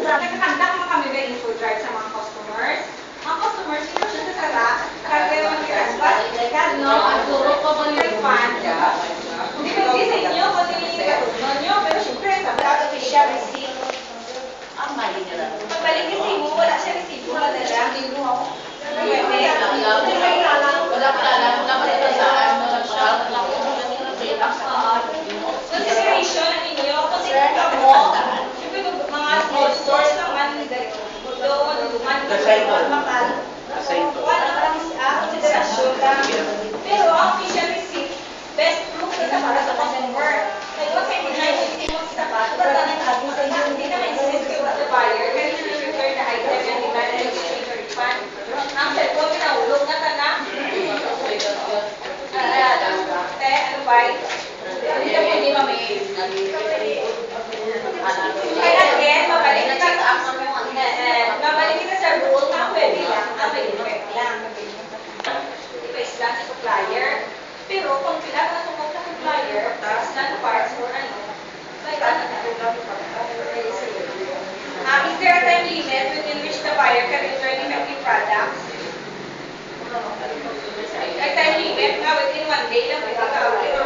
Nagkakandak mo kami ng info drive sa mga customers. Mga customers, sino siya sa sara? Kaya mag-transpass, no? Ang turo ko mo yung refund. Depende sa inyo kung nililigatunod nyo. Pero syempre, sabi siya receipt. Ang mali nila. Pagbalik kasi mo, wala siya receipt. Wala na lang. Wala pa lang. Wala pa ito saan. Consideration ang inyo. Kasi kung mo, syempre kung mga small stores naman, doon, makal. Wala lang consideration lang. Pero ang official receipt, best proof na para sa customer. Like, once I deny mo sa sapat, hindi naman exist kayo sa buyer, kaya you return the item and demand an exchange or refund. Ang cellphone, pinahulog na ka na. Ano ba? Hindi mamayin. Kaya again, mabalik kita sa rule na pwede lang, may effect lang. Iba-is lang sa supplier. Pero kung sila na tumog na supplier, non-parts or ano, may ka na is there a time limit within which the buyer can return defective products? May time limit nga within 1 day lang, pwede ka ulit.